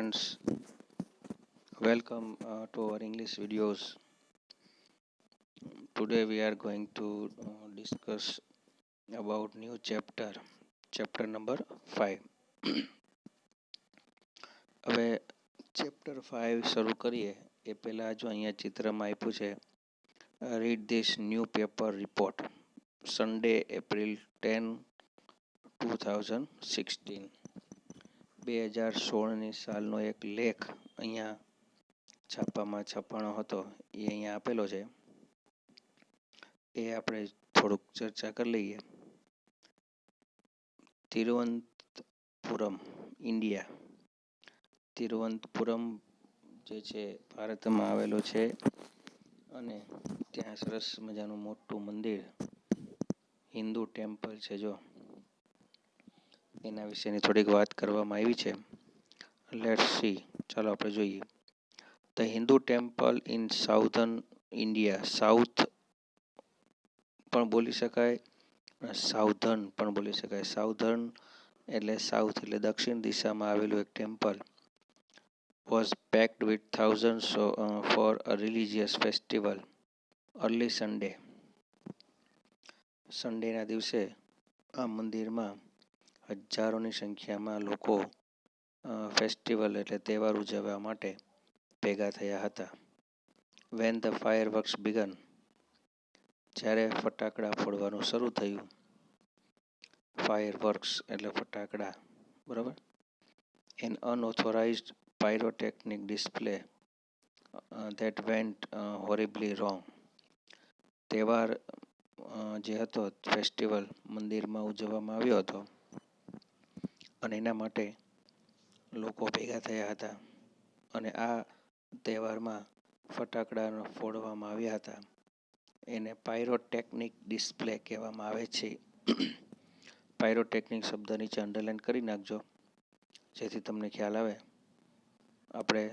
friends, welcome to our English videos. Today we are going to discuss about new chapter number 5. હવે chapter 5 શરૂ કરીએ એ પહેલા જો અહીંયા ચિત્રમાં આપ્યું છે read this new paper report Sunday April 10 2016 2016ની સાલનો એક લેખ અહીંયા છાપામાં છપાણો હતો એ અહીંયા આપેલો છે એ આપણે થોડુંક ચર્ચા કરી લઈએ. તિરુવનંતપુરમ ઇન્ડિયા. તિરુવનંતપુરમ જે છે ભારતમાં આવેલો છે અને ત્યાં સરસ મજાનું મોટું મંદિર હિન્દુ ટેમ્પલ છે. જો એના વિશેની થોડીક વાત કરવામાં આવી છે. લેટ્સ સી, ચાલો આપણે જોઈએ. The Hindu temple in southern India. South પણ બોલી શકાય, સાઉધર્ન પણ બોલી શકાય. સાઉધર્ન એટલે સાઉથ એટલે દક્ષિણ દિશામાં આવેલું એક temple was packed with thousands for a religious festival early Sunday. સન્ડેના દિવસે આ મંદિરમાં હજારોની સંખ્યામાં લોકો ફેસ્ટિવલ એટલે તહેવાર ઉજવવા માટે ભેગા થયા હતા. When the fireworks began, જ્યારે ફટાકડા ફોડવાનું શરૂ થયું. ફાયરવર્ક્સ એટલે ફટાકડા, બરાબર. An unauthorized pyrotechnic display that went horribly wrong. તહેવાર જે હતો ફેસ્ટિવલ મંદિરમાં ઉજવવામાં આવ્યો હતો અને એના માટે લોકો ભેગા થયા હતા અને આ તહેવારમાં ફટાકડા ફોડવામાં આવ્યા હતા. એને પાયરોટેકનિક ડિસ્પ્લે કહેવામાં આવે છે. પાયરોટેકનિક શબ્દ નીચે અંડરલાઈન કરી નાખજો જેથી તમને ખ્યાલ આવે. આપણે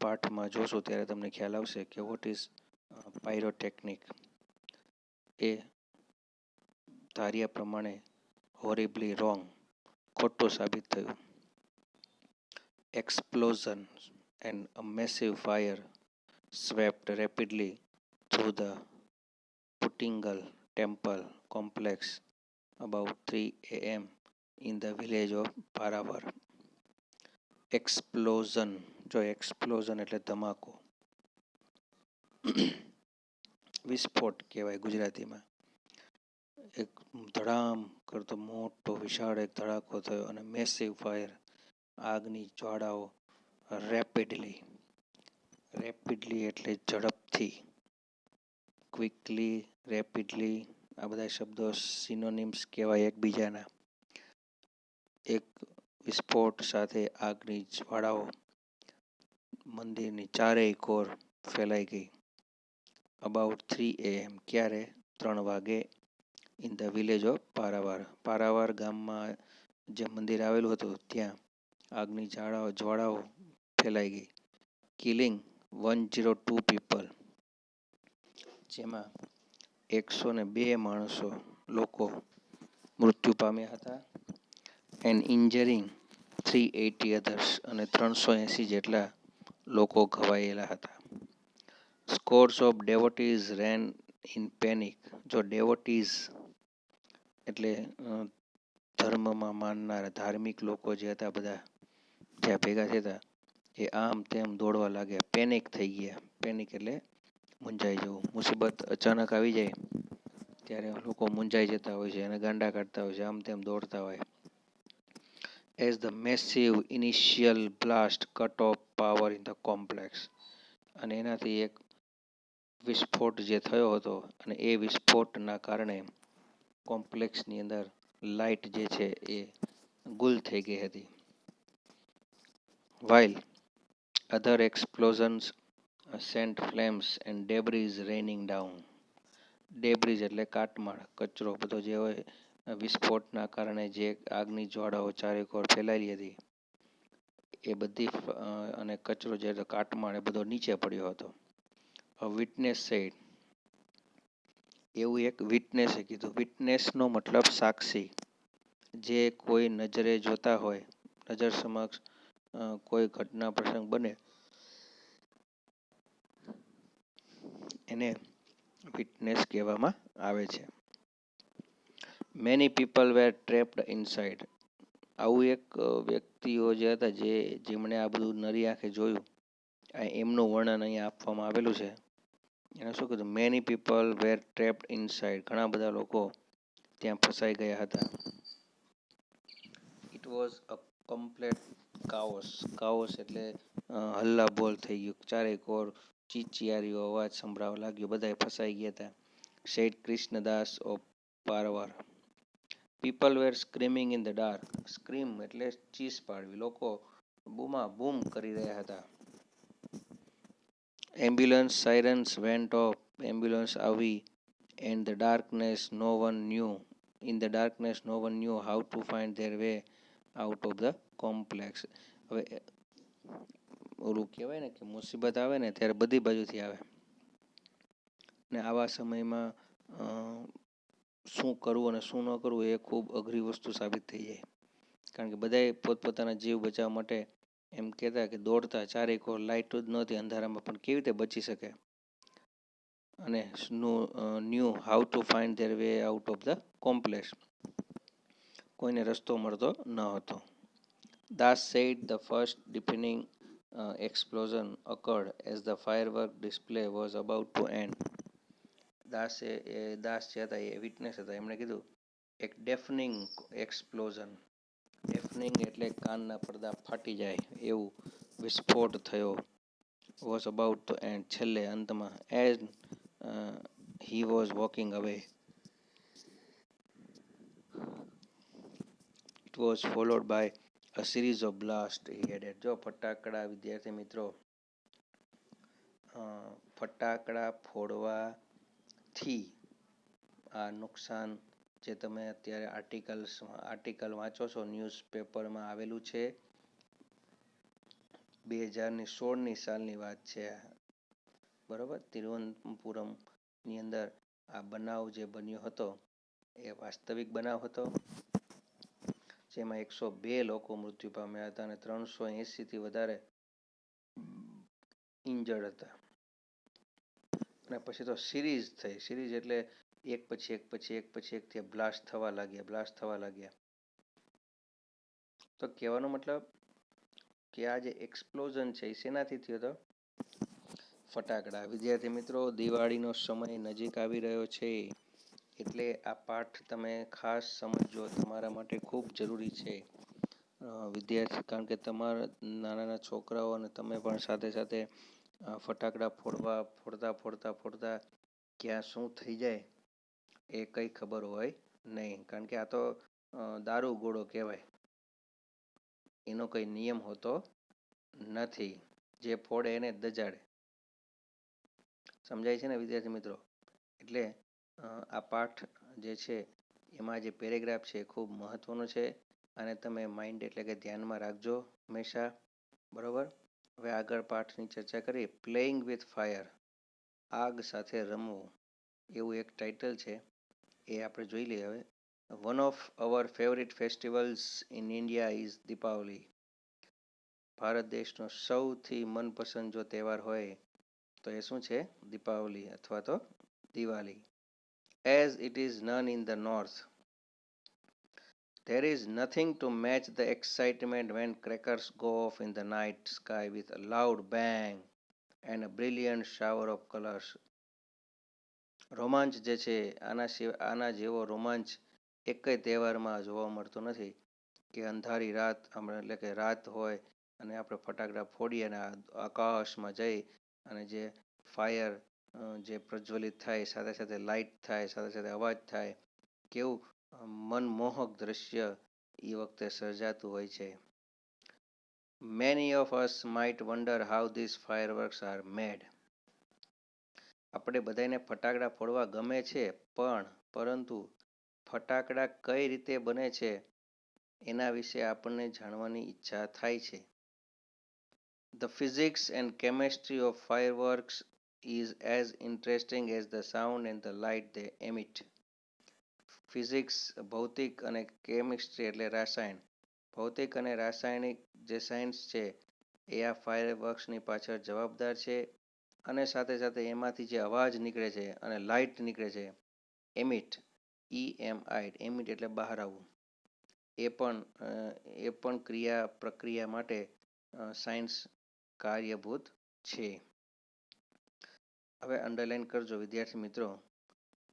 પાઠમાં જોશું ત્યારે તમને ખ્યાલ આવશે કે વોટ ઇઝ પાયરોટેકનિક. એ ધાર્યા પ્રમાણે હોરિબલી રોંગ, ખોટું સાબિત થયું. Explosion and a massive fire swept rapidly through the Puttingal temple complex about 3 a.m. in the village of Paravar. Explosion, જો એક્સપ્લોઝન એટલે ધમાકો, વિસ્ફોટ કહેવાય ગુજરાતીમાં. એક ધડામ કરતો મોટો વિશાળ એક ધડાકો થયો અને મેસિવ ફાયર, આગની જ્વાળાઓ, રેપિડલી એટલે ઝડપથી, ક્વિકલી, રેપિડલી, આ બધા શબ્દો સિનોનિમ્સ કહેવાય એકબીજાના. એક વિસ્ફોટ સાથે આગની જ્વાળાઓ મંદિરની ચારેય કોર ફેલાઈ ગઈ. About 3 a.m. ક્યારે? 3 વાગે. In the village of Paravur. Paravur ગામમાં જે મંદિર આવેલું હતું ત્યાં આગની જ્વાળાઓ ફેલાઈ ગઈ. કિલિંગ 102 પીપલ, જેમાં 102 લોકો મૃત્યુ પામ્યા હતા. એન્ડ ઇન્જરિંગ 380 અધર્સ, અને 380 જેટલા લોકો ઘવાયેલા હતા. Scores of devotees ran in panic. જો ડેવોટીઝ એટલે ધર્મમાં માનનારા ધાર્મિક લોકો જે હતા બધા જ્યાં ભેગા થયા હતા એ આમ તેમ દોડવા લાગ્યા. પેનિક થઈ ગયા. પેનિક એટલે મૂંઝાઈ જવું. મુસીબત અચાનક આવી જાય ત્યારે લોકો મૂંઝાઈ જતા હોય છે અને ગાંડા કાઢતા હોય છે, આમ તેમ દોડતા હોય. As the massive initial blast cut off power in the complex. અને એનાથી એક વિસ્ફોટ જે થયો હતો અને એ વિસ્ફોટના કારણે કોમ્પ્લેક્સની અંદર લાઇટ જે છે એ ગુલ થઈ ગઈ હતી. While other explosions sent flames and debris raining down. ડેબ્રિજ એટલે કાટમાળ, કચરો બધો જે હોય, વિસ્ફોટના કારણે જે આગની જ્વાળાઓ ચારેકોર ફેલાયેલી હતી એ બધી અને કચરો જે કાટમાળ એ બધો નીચે પડ્યો હતો. વિટનેસ સેડ, એવું એક વિટનેસે કીધું. વિટનેસનો મતલબ સાક્ષી, જે કોઈ નજરે જોતા હોય, નજર સમક્ષ કોઈ ઘટના પ્રસંગ બને એને વિટનેસ કહેવામાં આવે છે. Many people were trapped inside. આવું એક વ્યક્તિઓ જે હતા જેમણે આ બધું નરી આંખે જોયું, એમનું વર્ણન અહીંયા આપવામાં આવેલું છે. એને શું કીધું? Many people were trapped inside. ઘણા બધા લોકો ત્યાં ફસાઈ ગયા હતા. It was a complete chaos. Chaos એટલે હલ્લાબોલ થઈ ગયું. ચારેકોર ચીચિયારીઓ અવાજ સંભળાવા લાગ્યો. બધા ફસાઈ ગયા હતા. Said Krishnadas of Parwar. People were screaming in the dark. Scream એટલે ચીસ પાડવી. લોકો બૂમા બૂમ કરી રહ્યા હતા. Ambulance sirens went off. Ambulance આવી. And the darkness no one knew. In the darkness no one knew how to find their way out of the complex. હવે ઓલું કહેવાય ને કે મુસીબત આવે ને ત્યારે બધી બાજુથી આવે, ને આવા સમયમાં શું કરવું અને શું ન કરવું એ ખૂબ અઘરી વસ્તુ સાબિત થઈ જાય. કારણ કે બધાએ પોતપોતાના જીવ બચાવવા માટે એમ કહેતા કે દોડતા. ચારેકોર લાઇટ જ નહોતી અંધારામાં, પણ કેવી રીતે બચી શકે? અને knew how to find their way out of the complex. કોઈને રસ્તો મળતો ન હતો. Das said the first deafening explosion occurred as the firework display was about to end. દાસ જે હતા એ વિટનેસ હતા. એમણે કીધું એક ડેફનિંગ એક્સપ્લોઝન. ડેફનિંગ એટલે કાનના પડદા ફાટી જાય એવું વિસ્ફોટ થયો. વોઝ અબાઉટ ટુ એન્ડ છેલ્લે અંતમાં. As he was walking away. It was followed by a series of blast he added. જો ફટાકડા, વિદ્યાર્થી મિત્રો, ફટાકડા ફોડવાથી આ નુકસાન જે તમે અત્યારે આર્ટિકલ વાંચો છો, ન્યૂઝપેપરમાં આવેલું છે. 2016ની સાલની વાત છે, બરોબર. તિરુવનંતપુરમની અંદર આ બનાવ જે બન્યો હતો એ વાસ્તવિક બનાવ હતો, જેમાં 102 લોકો મૃત્યુ પામ્યા હતા અને 380થી વધારે ઇન્જર્ડ હતા. અને પછી તો સિરીઝ થઈ. સિરીઝ એટલે એક પછી એક તે બ્લાસ્ટ થવા લાગ્યા. તો કહેવાનો મતલબ કે આ જે એક્સપ્લોઝન છે એ શેનાથી થયો હતો? ફટાકડા. વિદ્યાર્થી મિત્રો, દિવાળીનો સમય નજીક આવી રહ્યો છે, એટલે આ પાઠ તમે ખાસ સમજજો. તમારા માટે ખૂબ જરૂરી છે વિદ્યાર્થી. કારણ કે તમારા નાના છોકરાઓ અને તમે પણ સાથે સાથે ફટાકડા ફોડતા ક્યાં શું થઈ જાય એ કંઈ ખબર હોય નહીં. કારણ કે આ તો દારૂ ગોળો કહેવાય. એનો કંઈ નિયમ હોતો નથી. જે ફોડે એને દજાડે. સમજાય છે ને વિદ્યાર્થી મિત્રો? એટલે આ પાઠ જે છે એમાં જે પેરેગ્રાફ છે એ ખૂબ મહત્વનો છે, અને તમે માઇન્ડ એટલે કે ધ્યાનમાં રાખજો હંમેશા, બરોબર. હવે આગળ પાઠની ચર્ચા કરીએ. Playing with fire. આગ સાથે રમવું એવું એક ટાઇટલ છે, એ આપણે જોઈ લઈએ હવે. One of our favourite festivals in India is Deepavali. Bharat દેશનો સૌથી મનપસંદ જો તહેવાર હોય તો એ શું છે? દીપાવલી અથવા તો Diwali. As it is none in the north. There is nothing to match the excitement when crackers go off in the night sky with a loud bang and a brilliant shower of colors. રોમાંચ જે છે આના જેવો રોમાંચ એકેય તહેવારમાં જોવા મળતો નથી. કે અંધારી રાત, એટલે કે રાત હોય અને આપણે ફટાકડા ફોડીએ અને આકાશમાં જઈ અને જે ફાયર જે પ્રજ્વલિત થાય, સાથે સાથે લાઇટ થાય, સાથે સાથે અવાજ થાય, કેવું મનમોહક દ્રશ્ય એ વખતે સર્જાતું હોય છે. Many of us might wonder how these fireworks are made. આપણે બધાને ફટાકડા ફોડવા ગમે છે, પરંતુ ફટાકડા કઈ રીતે બને છે એના વિશે આપણને જાણવાની ઈચ્છા થાય છે. The physics and chemistry of fireworks is as interesting as the sound and the light they emit. Physics, ભૌતિક અને કેમિસ્ટ્રી એટલે રસાયણ. ભૌતિક અને રાસાયણિક જે સાયન્સ છે એ આ ફાયરવર્ક્સની પાછળ જવાબદાર છે અને સાથે સાથે એમાંથી જે અવાજ નીકળે છે અને લાઇટ નીકળે છે એમિટ એમિટ એટલે બહાર આવવું એ પણ પ્રક્રિયા માટે સાયન્સ કાર્યભૂત છે. હવે અંડરલાઈન કરજો વિદ્યાર્થી મિત્રો.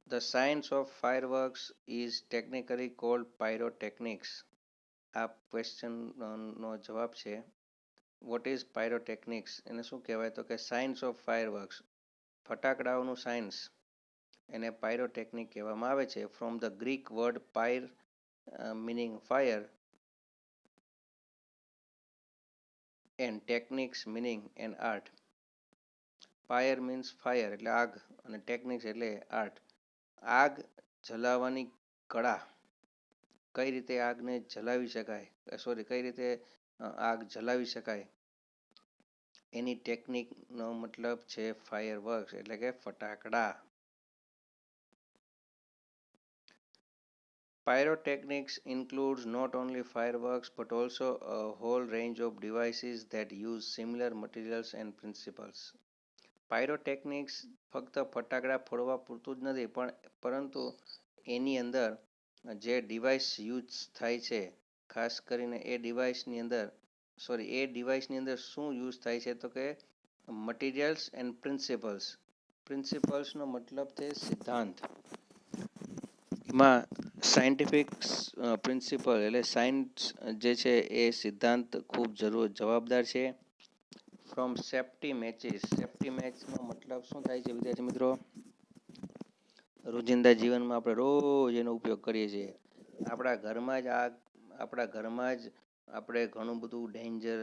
The science of fireworks is technically called pyrotechnics. આ ક્વેશ્ચન નો જવાબ છે. What is pyrotechnics? એને શું કહેવાય? તો કે સાયન્સ ઓફ ફાયરવર્ક્સ, ફટાકડાઓનું સાયન્સ, એને પાયરોટેકનિક કહેવામાં આવે છે. From the Greek word પાયર meaning fire and techniques meaning an art. Fire means fire એટલે આગ અને ટેકનિક્સ એટલે આર્ટ. આગ જલાવવાની કળા, કઈ રીતે આગને જલાવી શકાય, કઈ રીતે આગ જલાવી શકાય એની ટેકનિકનો મતલબ છે ફાયર વર્ક્સ એટલે કે ફટાકડા. Pyrotechnics includes not only fireworks but also a whole range of devices that use similar materials and principles. Pyrotechnics ફક્ત ફટાકડા ફોડવા પૂરતું જ નથી પરંતુ એની અંદર જે ડિવાઇસ યુઝ થાય છે ખાસ કરીને એ ડિવાઇસની અંદર શું યુઝ થાય છે તો કે મટીરિયલ્સ એન્ડ પ્રિન્સિપલ્સ. પ્રિન્સિપલ્સનો મતલબ છે સિદ્ધાંત. એમાં સાયન્ટિફિક પ્રિન્સિપલ એટલે સાયન્સ જે છે એ સિદ્ધાંત ખૂબ જવાબદાર છે. From safety matches. સેફ્ટી મેચનો મતલબ શું થાય છે વિદ્યાર્થી મિત્રો? રોજિંદા જીવનમાં આપણે રોજ એનો ઉપયોગ કરીએ છીએ. આપણા ઘરમાં જ આપણે ઘણું બધું ડેન્જર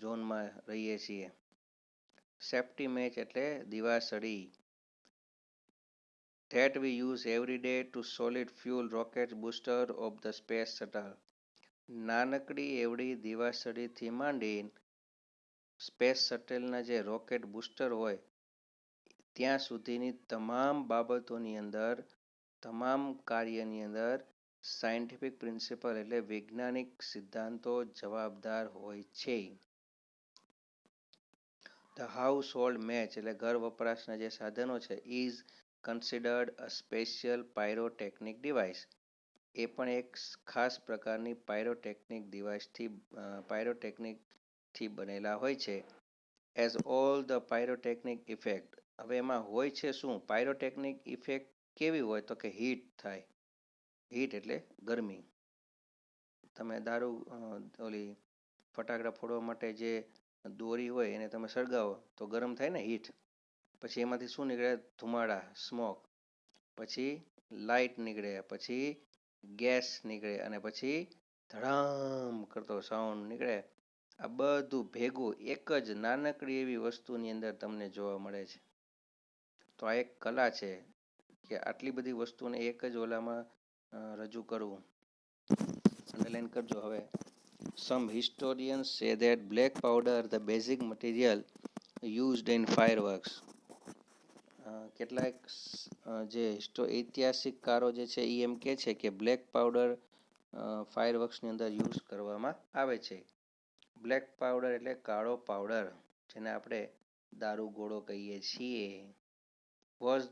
ઝોનમાં રહીએ છીએ. સેફ્ટી મેચ એટલે દિવાસળી. That we use every day to solid fuel rocket booster of the space shuttle. નાનકડી એવડી દિવાસળીથી માંડી સ્પેસ શટલના જે રોકેટ બુસ્ટર હોય ત્યાં સુધીની તમામ બાબતોની અંદર, તમામ કાર્યની અંદર સાયન્ટિફિક પ્રિન્સિપલ એટલે વૈજ્ઞાનિક સિદ્ધાંતો જવાબદાર હોય છે. ધ હાઉસહોલ્ડ મેચ એટલે ઘર વપરાશના જે સાધનો છે is considered a special pyrotechnic device. એ પણ એક ખાસ પ્રકારની પાયરોટેકનિકથી બનેલા હોય છે. As all the pyrotechnic effect. હવે એમાં હોય છે શું? પાયરોટેકનિક ઇફેક્ટ કેવી હોય તો કે હીટ થાય. હીટ એટલે ગરમી. તમે ફટાકડા ફોડવા માટે જે દોરી હોય એને તમે સળગાવો તો ગરમ થાય ને, હીટ. પછી એમાંથી શું નીકળે? ધુમાડા, સ્મોક. પછી લાઇટ નીકળે, પછી ગેસ નીકળે અને પછી ધડામ કરતો સાઉન્ડ નીકળે. આ બધું ભેગું એક જ નાનકડી એવી વસ્તુની અંદર તમને જોવા મળે છે. તો આ એક કલા છે કે આટલી બધી વસ્તુને એક જ ઓલામાં રજૂ કરવું. અંડરલાઈન કરજો. હવે some historians say that black powder the basic material used in fireworks. કેટલાક જે ઐતિહાસિકકારો જે છે એ એમ કે છે કે બ્લેક પાવડર ફાયરવર્ક્સની અંદર યુઝ કરવામાં આવે છે. બ્લેક પાવડર એટલે કાળો પાવડર, જેને આપણે દારૂ ગોળો કહીએ છીએ. Was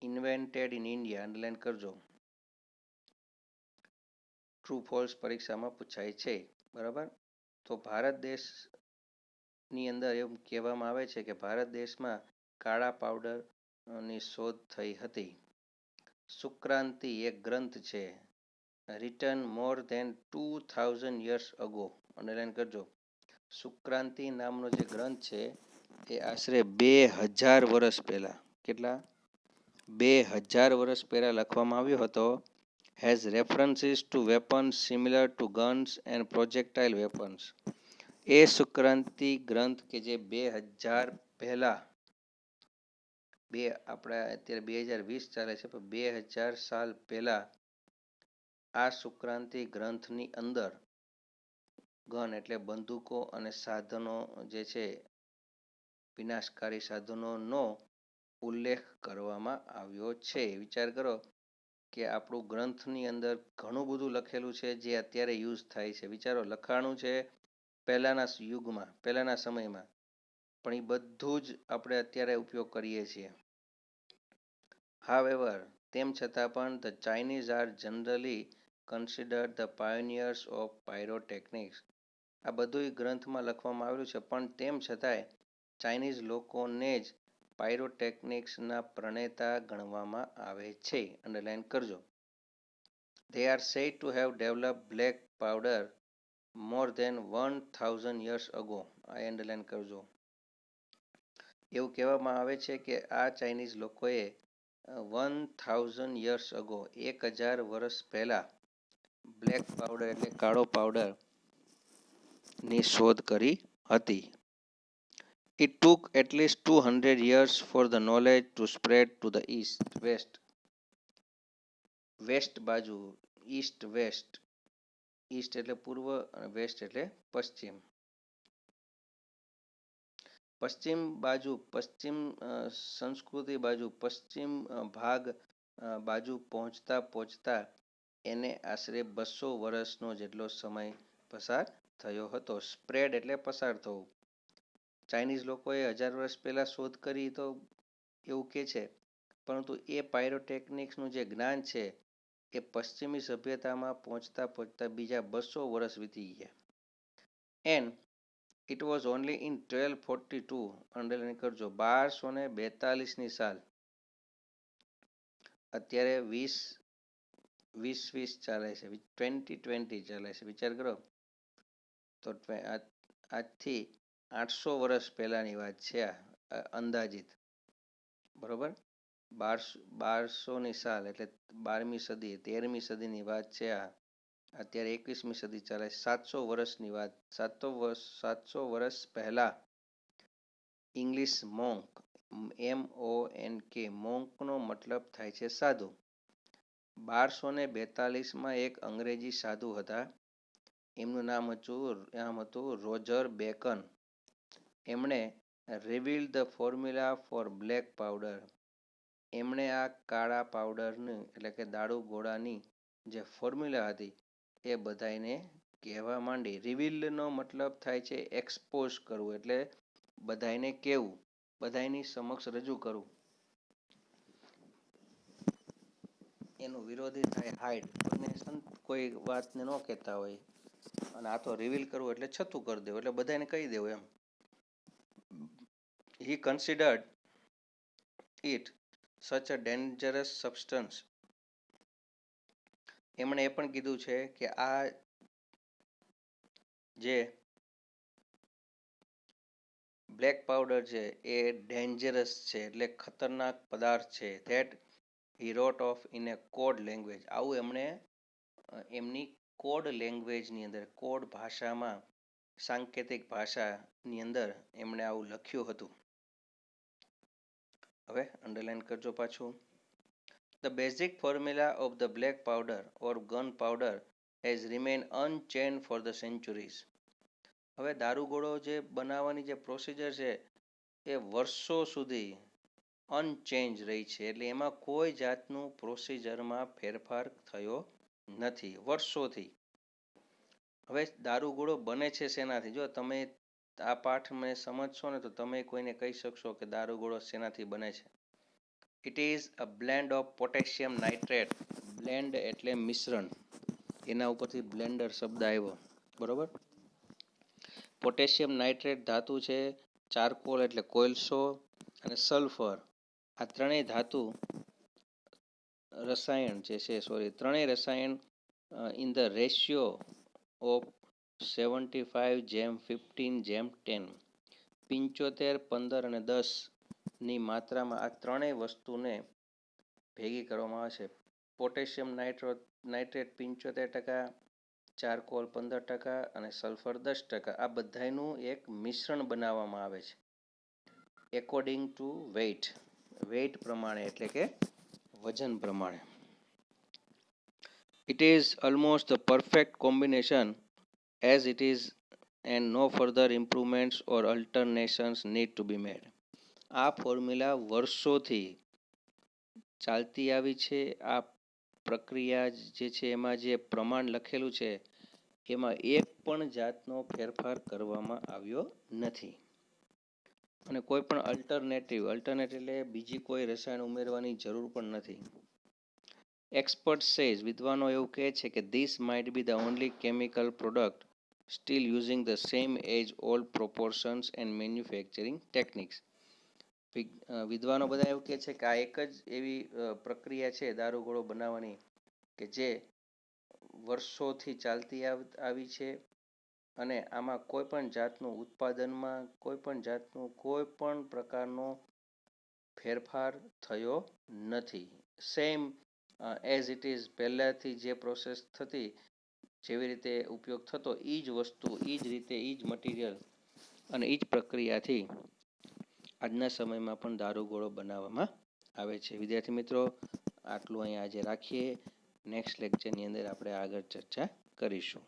invented in India. Underline કરજો. ટ્રુ ફોલ્સ પરીક્ષામાં પૂછાય છે. બરાબર. તો ભારત દેશની અંદર એવું કહેવામાં આવે છે કે ભારત દેશમાં કાળા પાવડરની શોધ થઈ હતી. સુક્રાંતિ એક ગ્રંથ છે. Written more than 2000 years ago. Underline કરજો. સુક્રાંતિ નામનો જે ગ્રંથ છે એ આશરે 2000 વર્ષ પહેલા, કેટલા? 2000 વર્ષ પહેલા લખવામાં આવ્યો હતો. Has references to weapons similar to guns and projectile weapons. એ સુક્રાંતિ ગ્રંથ કે જે 2000 પહેલા, આપણે અત્યારે 2020 ચાલે છે, પણ 2000 સાલ પહેલા આ સુક્રાંતિ ગ્રંથની અંદર ગન એટલે બંદૂકો અને સાધનો જે છે વિનાશકારી સાધનોનો ઉલ્લેખ કરવામાં આવ્યો છે. વિચાર કરો કે આપણું ગ્રંથની અંદર ઘણું બધું લખેલું છે જે અત્યારે યુઝ થાય છે. વિચારો, લખાણું છે પહેલાંના યુગમાં, પહેલાંના સમયમાં, પણ એ બધું જ આપણે અત્યારે ઉપયોગ કરીએ છીએ. However, તેમ છતાં પણ the Chinese are generally considered the pioneers of pyrotechnics. આ બધું ગ્રંથમાં લખવામાં આવેલું છે, પણ તેમ છતાંય ચાઇનીઝ લોકોને જ પાયરોટેકનિક્સના પ્રણેતા ગણવામાં આવે છે. અંડરલાઈન કરજો. They are said to have developed black powder more than 1000 years ago. આ અંડરલાઈન કરજો. એવું કહેવામાં આવે છે કે આ ચાઇનીઝ લોકોએ 1000 years ago 1000 વર્ષ પહેલા બ્લેક પાવડર એટલે કાળો પાવડર ની શોધ કરી હતી. It took at least 200 years for the knowledge to spread to the east, west. West બાજુ, ઈસ્ટ વેસ્ટ. ઈસ્ટ એટલે પૂર્વ અને વેસ્ટ એટલે પશ્ચિમ. પશ્ચિમ બાજુ, પશ્ચિમ સંસ્કૃતિ બાજુ, પશ્ચિમ ભાગ બાજુ પહોંચતા એને આશરે 200 વર્ષનો જેટલો સમય પસાર થયો હતો. સ્પ્રેડ એટલે પસાર થવું. ચાઇનીઝ લોકોએ 1000 વર્ષ પહેલા શોધ કરી તો એવું કે છે, પરંતુ એ પાયરોટેકનિક્સનું જે જ્ઞાન છે એ પશ્ચિમી સભ્યતામાં પહોંચતા બીજા 200 વર્ષ વીતી ગયા. And it was only in 1242, underline કરજો, 1242ની સાલ. અત્યારે 2020 ચાલે છે, 2020 ચાલે છે. વિચાર કરો તો આજથી 800 વર્ષ પહેલાની વાત છે આ, અંદાજિત. બરોબર, 1200ની સાલ એટલે 12મી સદી, 13મી સદીની વાત છે આ. અત્યારે 21મી સદી ચાલે. 700 વર્ષની વાત. 700 વર્ષ પહેલા ઇંગ્લિશ મોન્ક, MONK, મોન્કનો મતલબ થાય છે સાધુ. 1242માં એક અંગ્રેજી સાધુ હતા. એમનું નામ હતું રોજર બેકન. એમણે revealed the formula for black powder. એમણે આ કાળા પાવડરની એટલે કે દારૂ ગોળાની જે ફોર્મ્યુલા હતી એ બધાને કહેવા માંડી. રિવીલ્ડનો મતલબ થાય છે એક્સપોઝ કરવું, એટલે બધાને કહેવું, બધાની સમક્ષ રજૂ કરવું. એનું વિરોધી થાય હાઇડ. કોઈ વાતને ન કહેતા હોય અને આ તો રિવીલ કરવું એટલે છતું કરી દેવું, એટલે બધાને કહી દેવું એમ. He considered it such a dangerous substance. એમણે એ પણ કીધું છે કે આ જે બ્લેક પાવડર છે એ ડેન્જરસ છે, એટલે ખતરનાક પદાર્થ છે. That he wrote of in a code language. આવું એમણે એમની કોડ લેંગ્વેજની અંદર, કોડ ભાષામાં, સાંકેતિક ભાષાની અંદર એમણે આવું લખ્યું હતું. હવે અંડરલાઈન કરજો પાછું. The basic formula of the black powder or gunpowder has remained unchanged for the centuries. હવે દારૂગોળો જે બનાવવાની જે પ્રોસિજર છે એ વર્ષો સુધી અનચેન્જ રહી છે, એટલે એમાં કોઈ જાતનું પ્રોસિજરમાં ફેરફાર થયો નથી વર્ષોથી. હવે દારૂગોળો બને છે શેનાથી? જો તમે આ પાઠ મેં સમજશો ને તો તમે કોઈને કહી શકશો કે દારૂગોળો શેનાથી બને છે. It is a blend of potassium nitrate. Blend એટલે મિશ્રણ, એના ઉપરથી બ્લેન્ડર શબ્દ આવ્યો. બરોબર. પોટેશિયમ નાઇટ્રેટ ધાતુ છે, ચારકોલ એટલે કોલસો, અને સલ્ફર, આ ત્રણેય ધાતુ રસાયણ જે છે, ત્રણેય રસાયણ ઇન ધ રેશિયો ઓફ 75:15:10, 75, 15 અને 10 ની માત્રામાં આ ત્રણેય વસ્તુને ભેગી કરવામાં આવે છે. પોટેશિયમ નાઇટ્રેટ 75%, ચારકોલ 15% અને સલ્ફર 10%. આ બધાનું એક મિશ્રણ બનાવવામાં આવે છે એકોર્ડિંગ ટુ વેઇટ. વેઇટ પ્રમાણે એટલે કે વજન પ્રમાણે. It is almost the perfect combination as it is and no further improvements or alternations need to be made. આ ફોર્મ્યુલા વર્ષોથી ચાલતી આવી છે. આ પ્રક્રિયા જે છે એમાં જે પ્રમાણ લખેલું છે એમાં એક પણ જાતનો ફેરફાર કરવામાં આવ્યો નથી. અને કોઈ પણ અલ્ટરનેટિવ એટલે બીજી કોઈ રસાયણ ઉમેરવાની જરૂર પણ નથી. એક્સપર્ટ સેઝ, વિદ્વાનો એવું કહે છે કે this might be the only chemical product still using the same age old proportions and manufacturing techniques. વિદ્વાનો બધા એવું કહે છે કે આ એક જ એવી પ્રક્રિયા છે દારૂગોળો બનાવવાની કે જે વર્ષોથી ચાલતી આવી છે અને આમાં કોઈ પણ જાતનું ઉત્પાદનમાં કોઈ પણ પ્રકારનો ફેરફાર થયો નથી. સેમ એઝ ઇટ ઇઝ, પહેલાંથી જે પ્રોસેસ થતી, જેવી રીતે ઉપયોગ થતો, એ જ વસ્તુ, એ જ રીતે, એ જ મટીરિયલ અને એ જ પ્રક્રિયાથી આજના સમયમાં પણ દારૂગોળો બનાવવામાં આવે છે. વિદ્યાર્થી મિત્રો, આટલું અહીંયા આજે રાખીએ. નેક્સ્ટ લેક્ચરની અંદર આપણે આગળ ચર્ચા કરીશું.